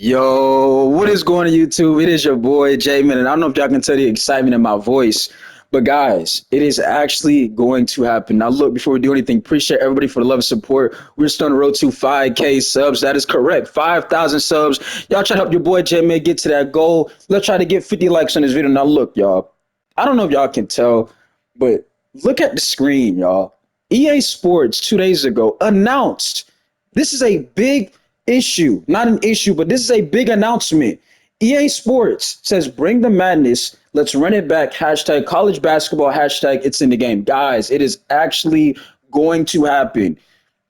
Yo, what is going on YouTube? It is your boy J-Man, and I don't know if y'all can tell the excitement in my voice, but guys, it is actually going to happen. Now, look, before we do anything, appreciate everybody for the love and support. We're still on the road to 5K subs. That is correct, 5,000 subs. Y'all try to help your boy J-Man get to that goal. Let's try to get 50 likes on this video. Now, look, y'all, I don't know if y'all can tell, but look at the screen, y'all. EA Sports 2 days ago announced this is a big issue, not an issue, but this is a big announcement. EA Sports says, bring the madness. Let's run it back. Hashtag college basketball. Hashtag it's in the game. Guys, it is actually going to happen.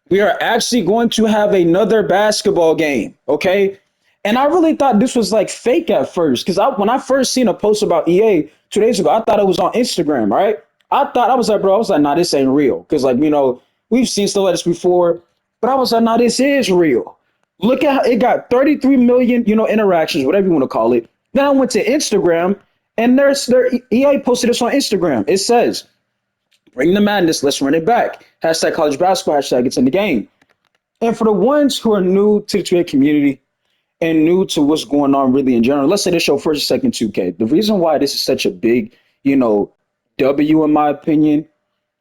We are actually going to have another basketball game. Okay. And I really thought this was like fake at first because when I first seen a post about EA 2 days ago, I thought it was on Instagram, right? I was like, bro, I was like, nah, this ain't real. Because, like, we've seen stuff like this before, but I was like, nah, this is real. Look at how it got 33 million, interactions, whatever you want to call it. Then I went to Instagram and their EA posted this on Instagram. It says, bring the madness, let's run it back. Hashtag college basketball, hashtag it's in the game. And for the ones who are new to the 2K community and new to what's going on really in general, let's say this show first and second 2K. The reason why this is such a big, W in my opinion,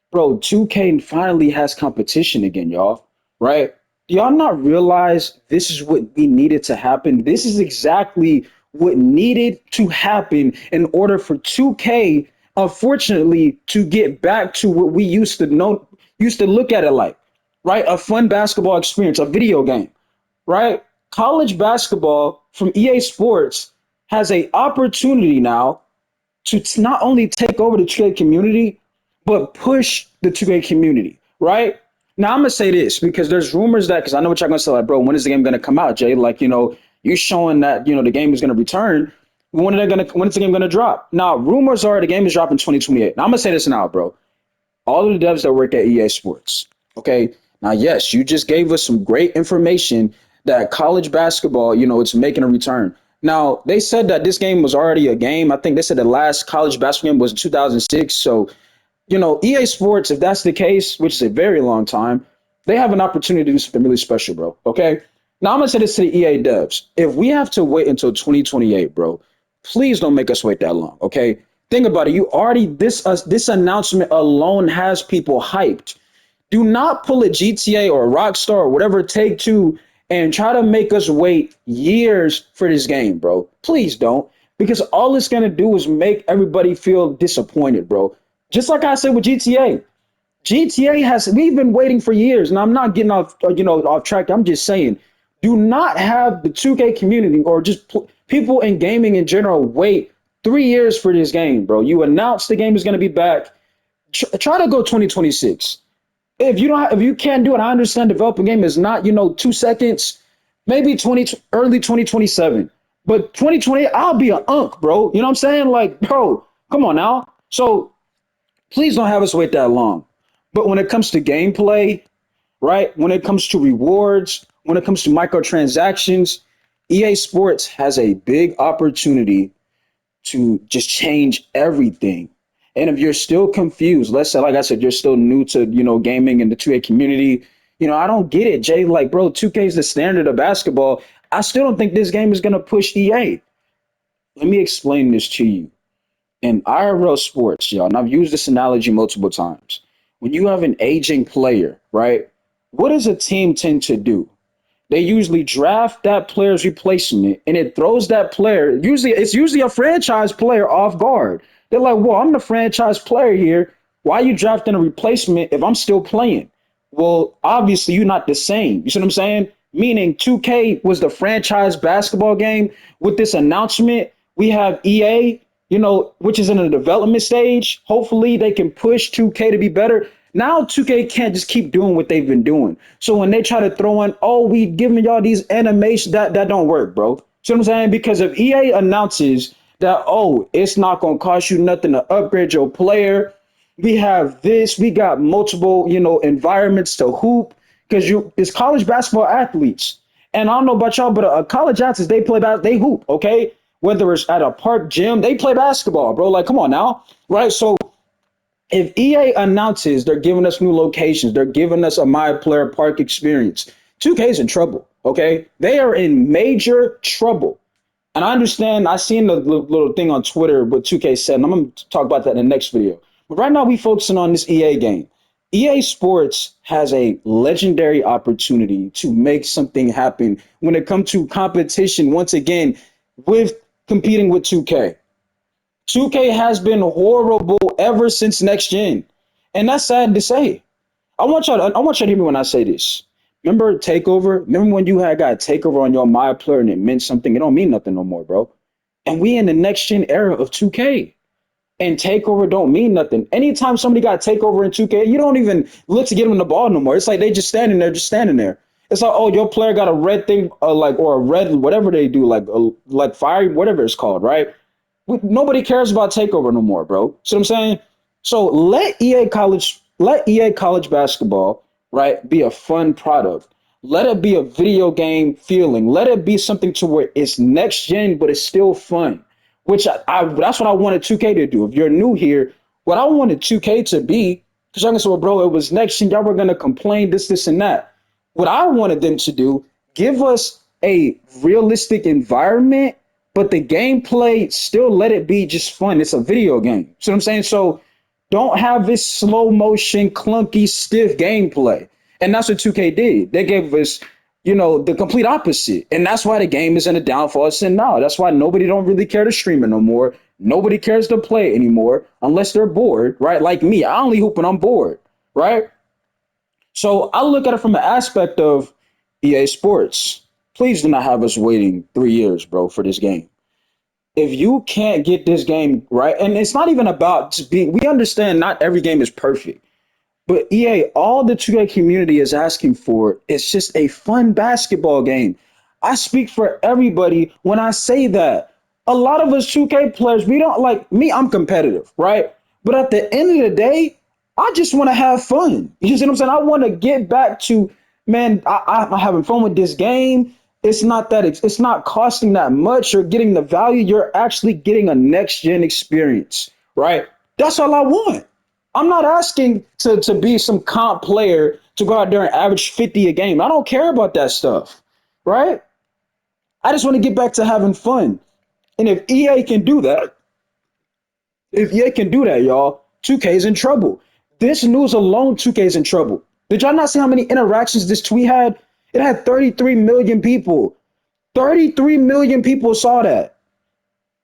bro, 2K finally has competition again, y'all, right? Do y'all not realize this is what we needed to happen? This is exactly what needed to happen in order for 2K, unfortunately, to get back to what we used to look at it like, right? A fun basketball experience, a video game, right? College basketball from EA Sports has a opportunity now to not only take over the 2K community, but push the 2K community, right? Now I'm gonna say this because there's rumors that because I know what y'all gonna say, like, bro, when is the game gonna come out, Jay? Like, you showing that the game is gonna return. When is the game gonna drop? Now, rumors are the game is dropping 2028. Now I'm gonna say this now, bro. All of the devs that work at EA Sports, okay. Now, yes, you just gave us some great information that college basketball, it's making a return. Now, they said that this game was already a game. I think they said the last college basketball game was in 2006. So EA Sports, if that's the case, which is a very long time, they have an opportunity to do something really special, bro. Okay. Now I'm gonna say this to the EA devs. If we have to wait until 2028, bro, please don't make us wait that long. Okay. Think about it. You already this announcement alone has people hyped. Do not pull a GTA or a Rockstar or whatever Take Two and try to make us wait years for this game, bro. Please don't, because all it's gonna do is make everybody feel disappointed, bro. Just like I said with GTA. GTA we've been waiting for years, and I'm not getting off track. I'm just saying, do not have the 2K community or just people in gaming in general wait 3 years for this game, bro. You announced the game is going to be back. Try to go 2026. If you can't do it, I understand developing game is not 2 seconds. Maybe early 2027, but 2020, I'll be an unk, bro. You know what I'm saying? Like, bro, come on now. So please don't have us wait that long. But when it comes to gameplay, right? When it comes to rewards, when it comes to microtransactions, EA Sports has a big opportunity to just change everything. And if you're still confused, let's say, like I said, you're still new to, gaming and the 2K community, I don't get it, Jay. Like, bro, 2K is the standard of basketball. I still don't think this game is going to push EA. Let me explain this to you. In IRL sports, y'all, and I've used this analogy multiple times. When you have an aging player, right? What does a team tend to do? They usually draft that player's replacement, and it throws that player. It's usually a franchise player off guard. They're like, "Well, I'm the franchise player here. Why are you drafting a replacement if I'm still playing?" Well, obviously, you're not the same. You see what I'm saying? Meaning, 2K was the franchise basketball game. With this announcement, we have EA, which is in a development stage. Hopefully, they can push 2K to be better. Now 2K can't just keep doing what they've been doing. So when they try to throw in, oh, we giving y'all these animations, that don't work, bro. See what I'm saying? Because if EA announces that, oh, it's not gonna cost you nothing to upgrade your player, we have this, we got multiple, environments to hoop, because it's college basketball athletes. And I don't know about y'all, but college athletes, they hoop, okay? Whether it's at a park gym, they play basketball, bro. Like, come on now, right? So if EA announces they're giving us new locations, they're giving us a My Player Park experience, 2K's in trouble. Okay, they are in major trouble. And I understand. I seen the little thing on Twitter what 2K said, and I'm gonna talk about that in the next video. But right now, we focusing on this EA game. EA Sports has a legendary opportunity to make something happen when it comes to competition. Once again, with competing with 2K. 2K has been horrible ever since next gen, and that's sad to say. I want y'all to hear me when I say this. Remember Takeover? Remember when you had got Takeover on your My Player and it meant something? It don't mean nothing no more, bro. And we in the next gen era of 2K. And Takeover don't mean nothing. Anytime somebody got Takeover in 2K, you don't even look to get them the ball no more. It's like they just standing there, just standing there. It's like, oh, your player got a red thing, like or a red whatever they do, like fire, whatever it's called, right? Nobody cares about Takeover no more, bro. See what I'm saying? So let EA college basketball, right, be a fun product. Let it be a video game feeling. Let it be something to where it's next gen, but it's still fun. Which I that's what I wanted 2K to do. If you're new here, what I wanted 2K to be, because y'all can say, well, bro, it was next gen. Y'all were gonna complain this, and that. What I wanted them to do, give us a realistic environment, but the gameplay still let it be just fun. It's a video game. See what I'm saying? So don't have this slow motion, clunky, stiff gameplay. And that's what 2K did. They gave us, the complete opposite. And that's why the game is in a downfall. It's in now. That's why nobody don't really care to stream it no more. Nobody cares to play it anymore unless they're bored, right? Like me, I only hoop when I'm bored, right? So I look at it from the aspect of EA Sports. Please do not have us waiting 3 years, bro, for this game. If you can't get this game right, and it's not even about just being, we understand not every game is perfect, but EA, all the 2K community is asking for is just a fun basketball game. I speak for everybody when I say that. A lot of us 2K players, we don't like me, I'm competitive, right? But at the end of the day, I just want to have fun. You see what I'm saying? I want to get back to, man, I'm having fun with this game. It's not that it's not costing that much or getting the value. You're actually getting a next gen experience, right? That's all I want. I'm not asking to be some comp player to go out there and average 50 a game. I don't care about that stuff, right? I just want to get back to having fun. And if EA can do that, y'all, 2K's in trouble. This news alone, 2K's in trouble. Did y'all not see how many interactions this tweet had? It had 33 million people. 33 million people saw that.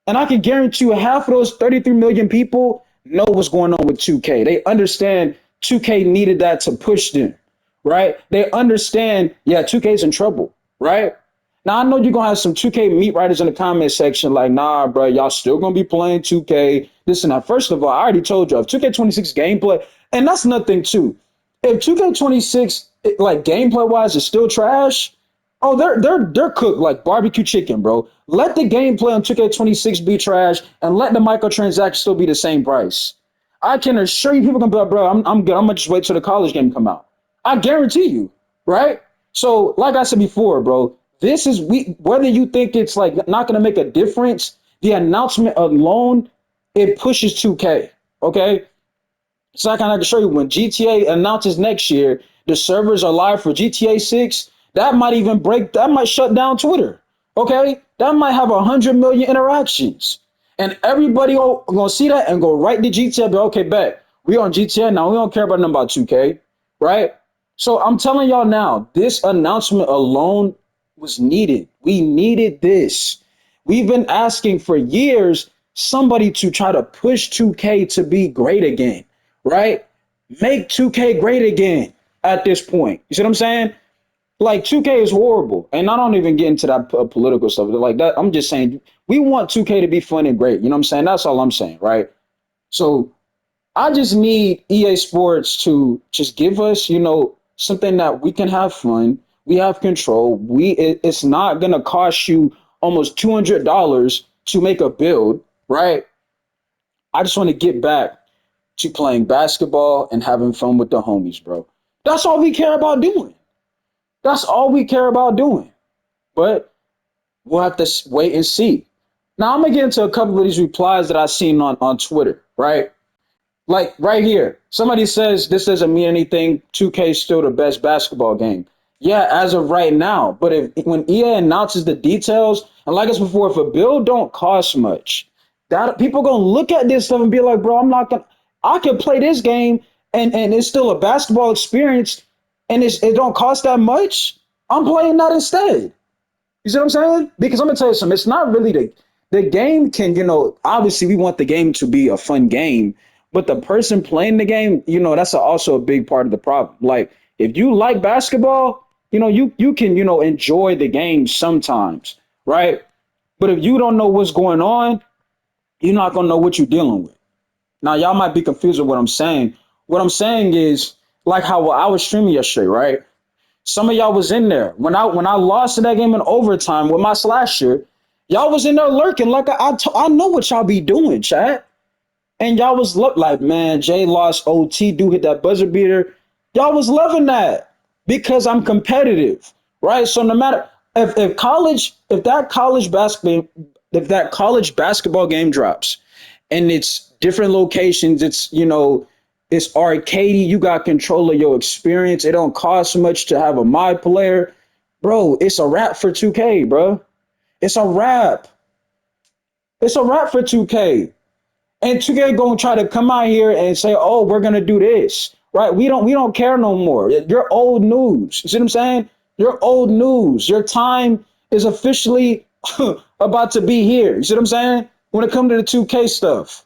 And I can guarantee you half of those 33 million people know what's going on with 2K. They understand 2K needed that to push them, right? They understand, yeah, 2K's in trouble, right? Now I know you're gonna have some 2K meat writers in the comment section like, nah, bro, y'all still gonna be playing 2K. This and that. First of all, I already told you, if 2K26 gameplay, and that's nothing too. If 2K26 like gameplay wise is still trash, oh, they're cooked like barbecue chicken, bro. Let the gameplay on 2K26 be trash and let the microtransactions still be the same price. I can assure you people can be like, bro, I'm good. I'm gonna just wait till the college game come out. I guarantee you, right? So, like I said before, bro, this is we whether you think it's like not gonna make a difference, the announcement alone, it pushes 2K. Okay. So I can show you when GTA announces next year, the servers are live for GTA 6. That might shut down Twitter. Okay, that might have 100 million interactions, and everybody gonna see that and go right to GTA. But okay, bet we on GTA now. We don't care about nothing about 2K, right? So I'm telling y'all now, this announcement alone was needed. We needed this. We've been asking for years somebody to try to push 2K to be great again, right? Make 2K great again at this point. You see what I'm saying? Like 2K is horrible. And I don't even get into that political stuff like that. I'm just saying we want 2K to be fun and great. You know what I'm saying? That's all I'm saying, right? So I just need EA Sports to just give us, something that we can have fun. We have control. It's not gonna cost you almost $200 to make a build, right? I just want to get back to playing basketball and having fun with the homies, bro. That's all we care about doing. That's all we care about doing. But we'll have to wait and see. Now I'm gonna get into a couple of these replies that I seen on Twitter, right? Like right here, somebody says this doesn't mean anything. 2K is still the best basketball game. Yeah, as of right now. But if when EA announces the details, and like I said before, if a build don't cost much, that people gonna look at this stuff and be like, bro, I'm not gonna. I can play this game and it's still a basketball experience, and it don't cost that much. I'm playing that instead. You see what I'm saying? Because I'm gonna tell you something. It's not really the game can, obviously we want the game to be a fun game, but the person playing the game, that's also a big part of the problem. Like if you like basketball, you can, enjoy the game sometimes, right? But if you don't know what's going on, you're not gonna know what you're dealing with. Now y'all might be confused with what I'm saying. What I'm saying is like how I was streaming yesterday, right? Some of y'all was in there when I lost in that game in overtime with my slasher. Y'all was in there lurking like I know what y'all be doing, chat. And y'all was look like, man, Jay lost OT, do hit that buzzer beater. Y'all was loving that because I'm competitive, right? So no matter if that college basketball game drops and it's different locations, it's arcadey, you got control of your experience. It don't cost much to have a my player. Bro, it's a wrap for 2K, bro. It's a wrap. It's a wrap for 2K. And 2K gonna try to come out here and say, "Oh, we're gonna do this." Right? We don't care no more. You're old news. You see what I'm saying? You're old news. Your time is officially about to be here. You see what I'm saying? When it comes to the 2K stuff,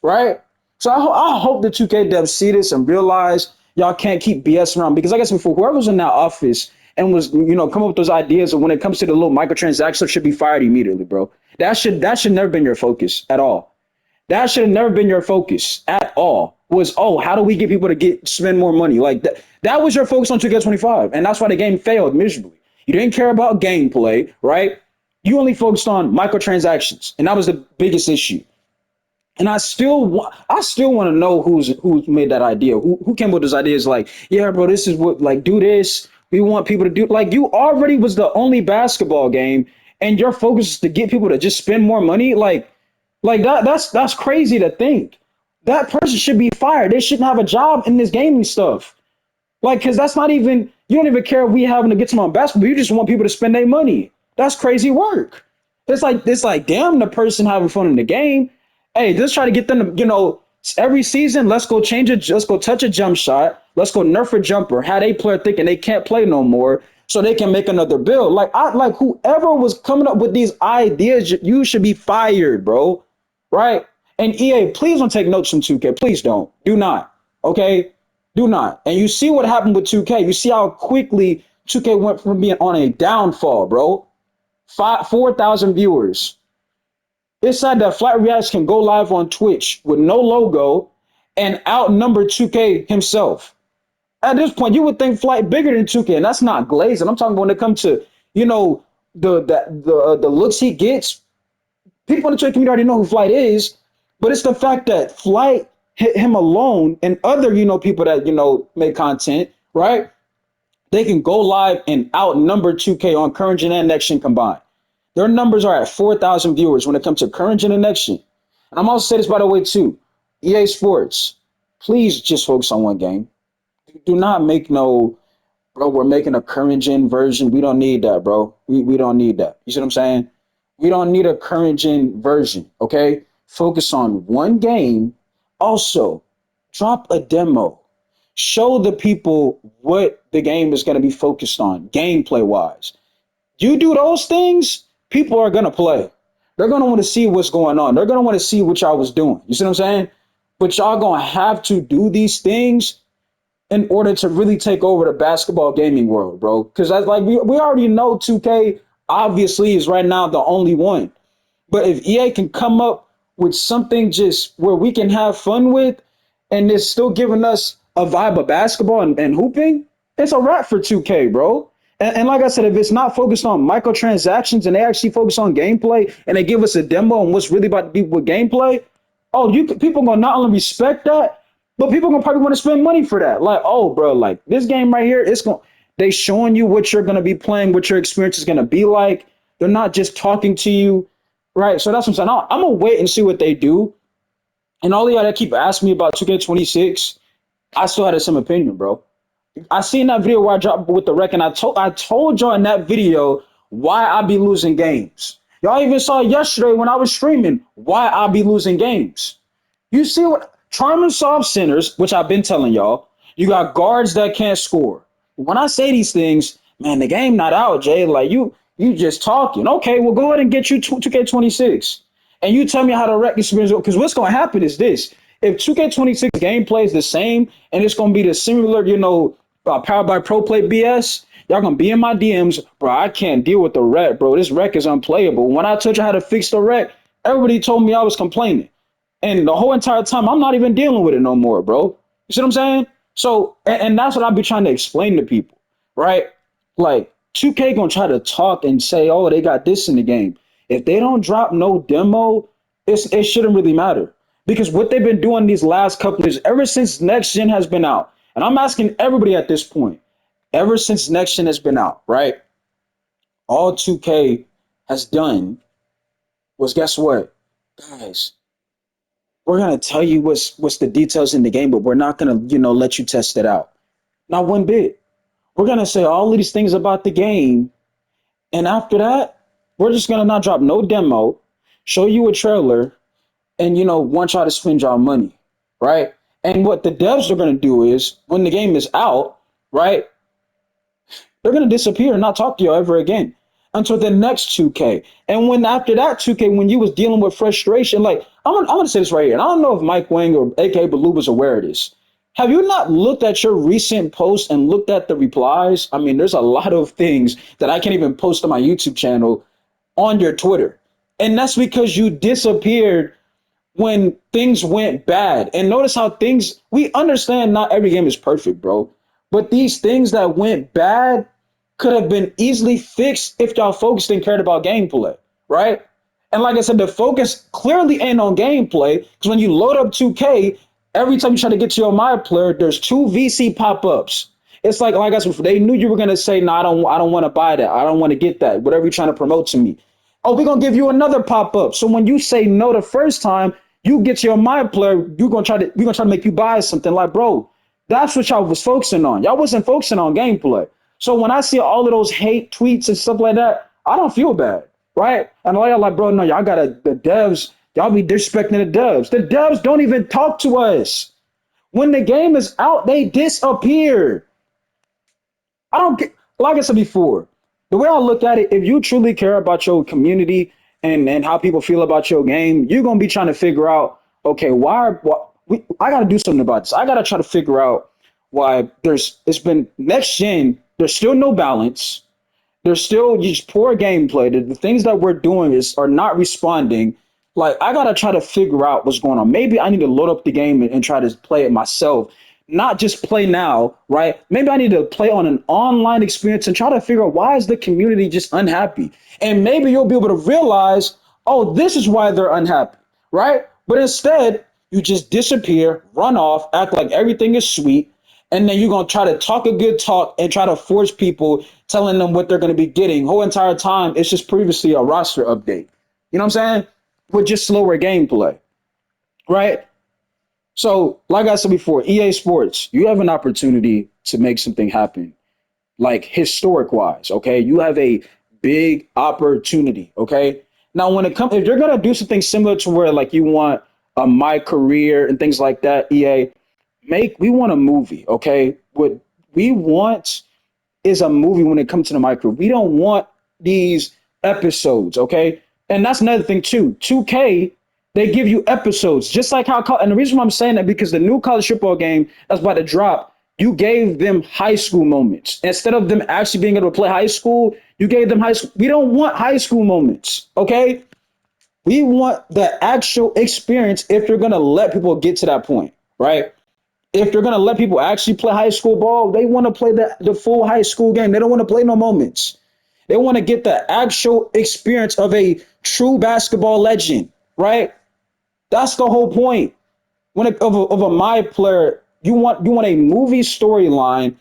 right? So I hope the 2K devs see this and realize y'all can't keep BS around because, like I said before, whoever's in that office and was come up with those ideas, and when it comes to the little microtransactions, should be fired immediately, bro. That should never been your focus at all. That should have never been your focus at all. Was, oh, how do we get people to spend more money? Like that. That was your focus on 2K25, and that's why the game failed miserably. You didn't care about gameplay, right? You only focused on microtransactions, and that was the biggest issue. And I still want to know who's made that idea. Who came up with those ideas? Like, yeah, bro, this is what, like, do this. We want people to do, like, you already was the only basketball game, and your focus is to get people to just spend more money. Like that's crazy to think. That person should be fired. They shouldn't have a job in this gaming stuff. Like, cause that's not even, you don't even care if we having to get some on basketball. You just want people to spend their money. That's crazy work. It's like damn the person having fun in the game. Hey, just try to get them to, every season, let's go change it, let's go touch a jump shot, let's go nerf a jumper. Had a player thinking they can't play no more so they can make another build. Like whoever was coming up with these ideas, you should be fired, bro. Right? And EA, please don't take notes from 2K. Please don't. Do not. Okay? Do not. And you see what happened with 2K. You see how quickly 2K went from being on a downfall, bro. 4,000 viewers. It's sad that Flat Reacts can go live on Twitch with no logo and outnumber 2K himself. At this point, you would think Flight bigger than 2K, and that's not glazing. I'm talking about when it comes to, the looks he gets. People in the Twitch community already know who Flight is, but it's the fact that Flight hit him alone and other, people that, make content, right? They can go live and outnumber 2K on current gen and next gen combined. Their numbers are at 4,000 viewers when it comes to current gen and next gen. And I'm also say this by the way too. EA Sports, please just focus on one game. Do not make no, bro, we're making a current gen version. We don't need that, bro. We don't need that. You see what I'm saying? We don't need a current gen version, okay? Focus on one game. Also, drop a demo. Show the people what the game is going to be focused on, gameplay wise. You do those things, people are going to play. They're going to want to see what's going on. They're going to want to see what y'all was doing. You see what I'm saying? But y'all going to have to do these things in order to really take over the basketball gaming world, bro. Because that's like we already know 2K obviously is right now the only one. But if EA can come up with something just where we can have fun with, and it's still giving us a vibe of basketball and hooping, it's a wrap for 2K, bro. And like I said, if it's not focused on microtransactions and they actually focus on gameplay and they give us a demo on what's really about to be with gameplay, oh, people gonna not only respect that, but people gonna probably want to spend money for that. Like, oh, bro, like this game right here, they showing you what you're gonna be playing, what your experience is gonna be like. They're not just talking to you, right? So that's what I'm saying. I'm gonna wait and see what they do. And all y'all that keep asking me about 2K26, I still had the same opinion, bro. I seen that video where I dropped with the wreck, and I told y'all in that video why I be losing games. Y'all even saw yesterday when I was streaming why I be losing games. You see what trying to solve centers, which I've been telling y'all. You got guards that can't score. When I say these things, man, the game not out, Jay. Like you just talking. Okay, well go ahead and get you 2K26, and you tell me how to wreck experience. Because what's going to happen is this: if 2K26 gameplay is the same and it's going to be the similar, Powered by Pro Play BS, y'all gonna be in my DMs, bro. I can't deal with the wreck, bro. This wreck is unplayable. When I told you how to fix the wreck, everybody told me I was complaining. And the whole entire time, I'm not even dealing with it no more, bro. You see what I'm saying? So, and that's what I be trying to explain to people, right? Like, 2K gonna try to talk and say, oh, they got this in the game. If they don't drop no demo, it shouldn't really matter. Because what they've been doing these last couple of years, ever since Next Gen has been out, and I'm asking everybody at this point, ever since Next Gen has been out, right? All 2K has done was guess what? Guys, we're gonna tell you what's the details in the game, but we're not gonna, let you test it out. Not one bit. We're gonna say all of these things about the game, and after that, we're just gonna not drop no demo, show you a trailer, and want y'all to spend y'all money, right? And what the devs are gonna do is when the game is out, right? They're gonna disappear and not talk to you ever again until the next 2K. And when after that 2K, when you was dealing with frustration, like I'm gonna say this right here, and I don't know if Mike Wang or AK Baloo was aware of this. Have you not looked at your recent posts and looked at the replies? I mean, there's a lot of things that I can't even post on my YouTube channel on your Twitter. And that's because you disappeared when things went bad. And notice how we understand not every game is perfect, bro. But these things that went bad could have been easily fixed if y'all focused and cared about gameplay, right? And like I said, the focus clearly ain't on gameplay because when you load up 2K, every time you try to get to your My Player, there's two VC pop-ups. It's like I said, they knew you were gonna say, no, I don't want to buy that. I don't want to get that. Whatever you're trying to promote to me. Oh, we're gonna give you another pop-up. So when you say no the first time, you get your My Player, we're gonna try to make you buy something. Like, bro, that's what y'all was focusing on. Y'all wasn't focusing on gameplay. So when I see all of those hate tweets and stuff like that, I don't feel bad, right? And a lot of y'all like, bro, no, y'all gotta the devs, y'all be disrespecting the devs. The devs don't even talk to us. When the game is out, they disappear. I don't get, like I said before, the way I look at it, if you truly care about your community and how people feel about your game, you're gonna be trying to figure out, okay, I gotta do something about this. I gotta try to figure out why it's been next gen, there's still no balance. There's still just poor gameplay. The things that we're doing are not responding. Like I gotta try to figure out what's going on. Maybe I need to load up the game and try to play it myself, not just play now, right? Maybe I need to play on an online experience and try to figure out why is the community just unhappy. And maybe you'll be able to realize, oh, this is why they're unhappy, right? But instead, you just disappear, run off, act like everything is sweet, and then you're gonna try to talk a good talk and try to force people, telling them what they're gonna be getting. Whole entire time, it's just previously a roster update. You know what I'm saying? With just slower gameplay, right? So, like I said before, EA Sports, you have an opportunity to make something happen, like historic wise. Okay, you have a big opportunity. Okay, now when it comes, if you're gonna do something similar to where like you want a My Career and things like that, EA, we want a movie. Okay, what we want is a movie when it comes to the micro. We don't want these episodes, okay? And that's another thing too. 2K, they give you episodes, just like how. And the reason why I'm saying that because the new college football game that's about to drop, you gave them high school moments instead of them actually being able to play high school. You gave them high school. We don't want high school moments, okay? We want the actual experience if you're gonna let people get to that point, right? If they're gonna let people actually play high school ball, they want to play the full high school game. They don't want to play no moments. They want to get the actual experience of a true basketball legend, right? That's the whole point. Of a My Player, you want a movie storyline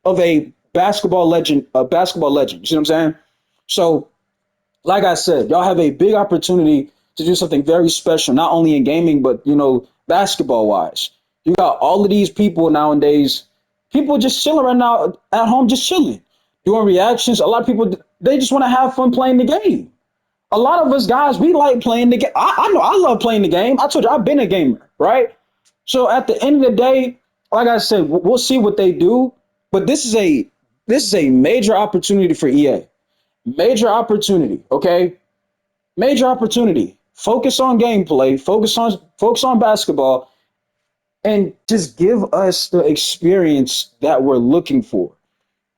of a basketball legend, a basketball legend. You see what I'm saying? So, like I said, y'all have a big opportunity to do something very special, not only in gaming, but basketball wise. You got all of these people nowadays People just chilling right now at home, just chilling, doing reactions. A lot of people, they just want to have fun playing the game. A lot of us guys, we like playing the game. I know I love playing the game. I told you I've been a gamer, right? So at the end of the day, like I said, we'll see what they do. But this is a major opportunity for EA. Major opportunity, okay? Major opportunity. Focus on gameplay, focus on basketball, and just give us the experience that we're looking for,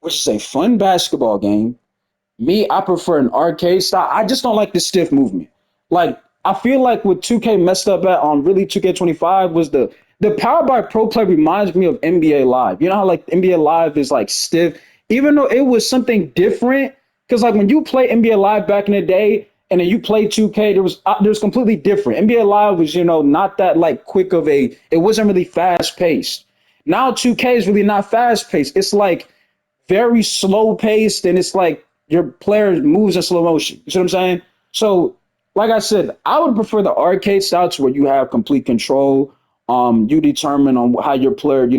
which is a fun basketball game. Me, I prefer an arcade style. I just don't like the stiff movement. Like I feel like what 2K messed up at on really 2K25 was the Power by Pro Play reminds me of NBA Live. You know how like NBA Live is like stiff, even though it was something different. Because like when you play NBA Live back in the day, and then you play 2K, there was completely different. NBA Live was not that like quick of a. It wasn't really fast paced. Now 2K is really not fast paced. It's like very slow paced, and it's like your player moves in slow motion. You see what I'm saying? So, like I said, I would prefer the arcade style to where you have complete control. You determine on how your player,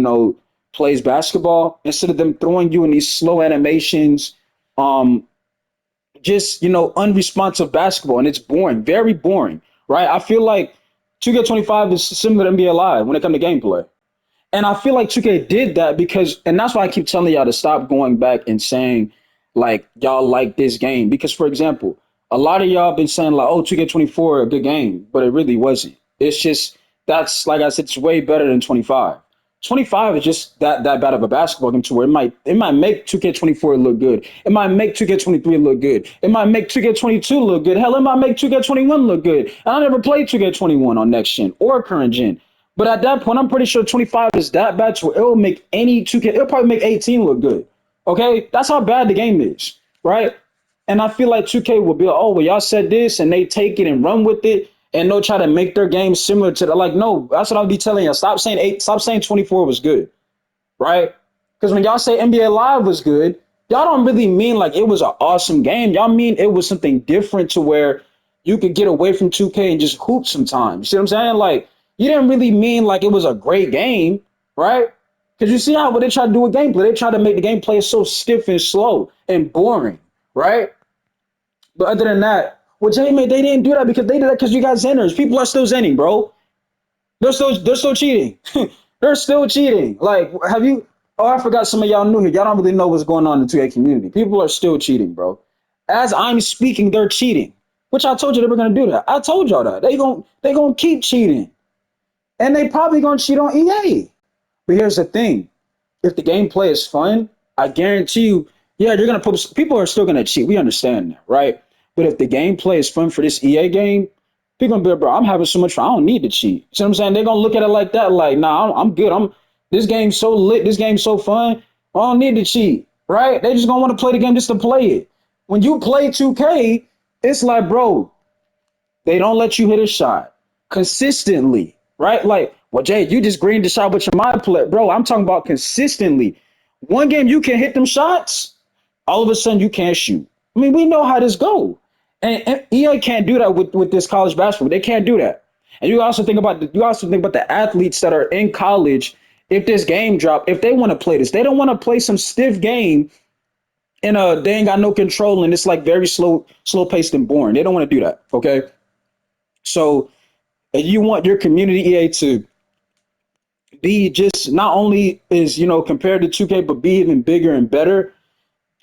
plays basketball instead of them throwing you in these slow animations. Um, just unresponsive basketball, and it's boring, very boring, right? I feel like 2K25 is similar to NBA Live when it comes to gameplay. And I feel like 2K did that because, and that's why I keep telling y'all to stop going back and saying, like, y'all like this game. Because, for example, a lot of y'all been saying, like, oh, 2K24, a good game, but it really wasn't. It's just, like I said, it's way better than 25. 25 is just that bad of a basketball game to where it might make 2K24 look good. It might make 2K23 look good. It might make 2K22 look good. Hell, it might make 2K21 look good. And I never played 2K21 on next gen or current gen. But at that point, I'm pretty sure 25 is that bad to where it'll make any 2K, it'll probably make 18 look good. Okay? That's how bad the game is, right? And I feel like 2K will be like, oh, well, y'all said this, and they take it and run with it, and they'll try to make their game similar to that. Like, no, that's what I'll be telling you. Stop saying 8, stop saying 24 was good, right? Because when y'all say NBA Live was good, y'all don't really mean like it was an awesome game. Y'all mean it was something different to where you could get away from 2K and just hoop sometimes. You see what I'm saying? Like, you didn't really mean like it was a great game, right? Because you see how what they try to do with gameplay. They try to make the gameplay so stiff and slow and boring, right? But other than that, well, Jamie, they didn't do that because they did that because you got Zenners. People are still Zenning, bro. They're still cheating. They're still cheating. Like, have you? Oh, I forgot some of y'all new here. Y'all don't really know what's going on in the 2A community. People are still cheating, bro. As I'm speaking, they're cheating. Which I told you they were gonna do that. I told y'all that they gonna keep cheating, and they probably gonna cheat on EA. But here's the thing: if the gameplay is fun, I guarantee you, yeah, you're gonna put people are still gonna cheat. We understand that, right? But if the gameplay is fun for this EA game, people gonna be like, bro, I'm having so much fun. I don't need to cheat. See what I'm saying? They're gonna look at it like that, like, nah, I'm good. This game's so lit, this game's so fun. I don't need to cheat, right? They just gonna want to play the game just to play it. When you play 2K, it's like, bro, they don't let you hit a shot consistently, right? Like, well, Jay, you just greened the shot with your mind play. Bro, I'm talking about consistently. One game you can hit them shots, all of a sudden you can't shoot. I mean, we know how this go. And EA can't do that with this college basketball. They can't do that. And you also think about the athletes that are in college. If this game drop, if they want to play this, they don't want to play some stiff game and they ain't got no control and it's like very slow paced and boring. They don't want to do that. Okay. So you want your community EA to be just not only is compared to 2K, but be even bigger and better.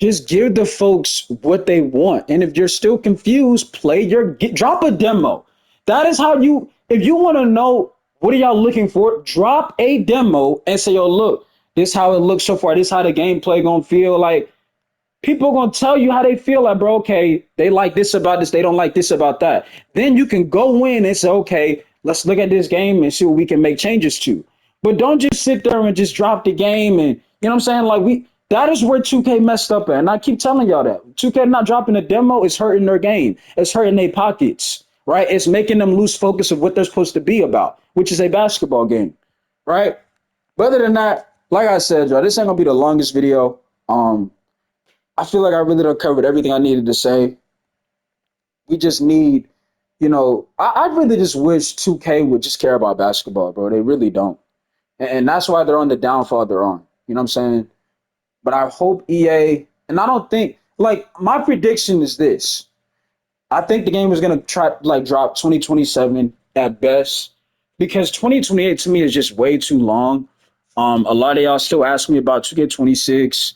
Just give the folks what they want. And if you're still confused, drop a demo. That is how if you want to know what are y'all looking for, drop a demo and say, yo, look, this is how it looks so far. This is how the gameplay gonna feel. Like people are gonna tell you how they feel. Like, bro, okay, they like this about this, they don't like this about that. Then you can go in and say, okay, let's look at this game and see what we can make changes to. But don't just sit there and just drop the game and you know what I'm saying? Like that is where 2K messed up at. And I keep telling y'all that. 2K not dropping a demo is hurting their game. It's hurting their pockets, right? It's making them lose focus of what they're supposed to be about, which is a basketball game, right? But other than that, like I said, y'all, this ain't gonna be the longest video. I feel like I really done covered everything I needed to say. We just need, I really just wish 2K would just care about basketball, bro. They really don't. And that's why they're on the downfall they're on. You know what I'm saying? But I hope EA, and I don't think, like, my prediction is this. I think the game is gonna try like drop 2027 at best because 2028 to me is just way too long. A lot of y'all still ask me about 2K26.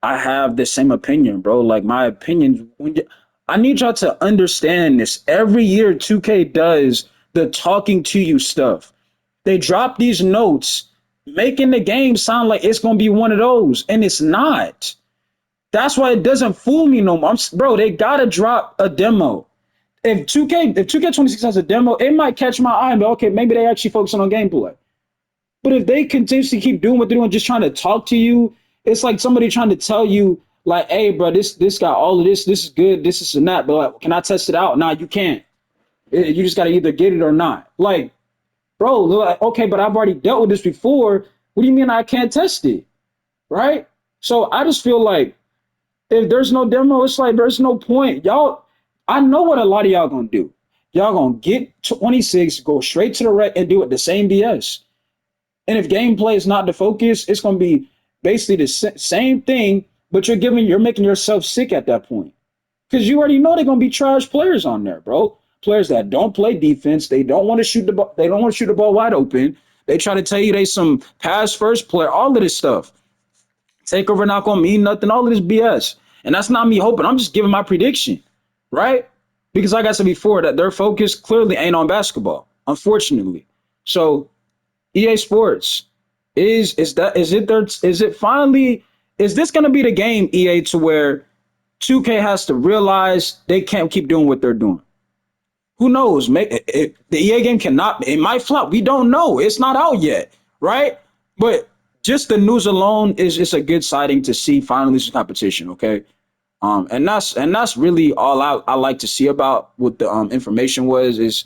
I have the same opinion, bro. Like my opinion, I need y'all to understand this. Every year 2K does the talking to you stuff. They drop these notes, making the game sound like it's gonna be one of those, and it's not. That's why it doesn't fool me no more. Bro, they gotta drop a demo. If 2K26 has a demo, it might catch my eye and be okay, maybe they actually focusing on gameplay. But if they continuously keep doing what they're doing, just trying to talk to you, it's like somebody trying to tell you, like, hey, bro, this got all of this is good, this is not, but like, can I test it out? Nah, you can't. You just gotta either get it or not. Like, bro, like, okay, but I've already dealt with this before. What do you mean I can't test it? Right? So I just feel like if there's no demo, it's like there's no point. Y'all, I know what a lot of y'all gonna do. Y'all gonna get 26, go straight to the wreck and do it the same BS. And if gameplay is not the focus, it's gonna be basically the same thing, but you're making yourself sick at that point because you already know they're gonna be trash players on there, bro. Players that don't play defense, they don't want to shoot the ball, they don't want to shoot the ball wide open. They try to tell you they some pass first player, all of this stuff. Takeover not gonna mean nothing. All of this BS, and that's not me hoping. I'm just giving my prediction, right? Because like I said before, that their focus clearly ain't on basketball, unfortunately. So EA Sports is it finally is this gonna be the game EA to where 2K has to realize they can't keep doing what they're doing? Who knows? The EA game cannot. It might flop. We don't know. It's not out yet, right? But just the news alone is just a good sighting to see finally some competition. Okay, and that's really all I like to see about what the information was is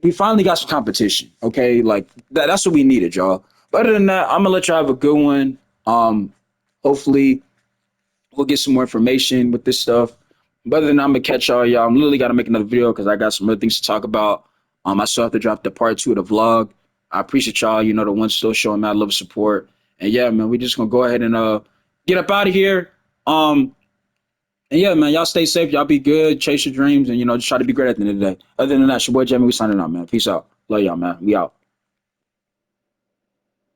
we finally got some competition. Okay, like that's what we needed, y'all. But other than that, I'm gonna let y'all have a good one. Hopefully we'll get some more information with this stuff. But other than that, I'm gonna catch y'all. I'm literally gotta make another video because I got some other things to talk about. I still have to drop the part 2 of the vlog. I appreciate y'all. You know, the ones still showing mad love and support. And yeah, man, we just gonna go ahead and get up out of here. And yeah, man, y'all stay safe. Y'all be good. Chase your dreams, and just try to be great at the end of the day. Other than that, it's your boy Jamie. We signing out, man. Peace out. Love y'all, man. We out.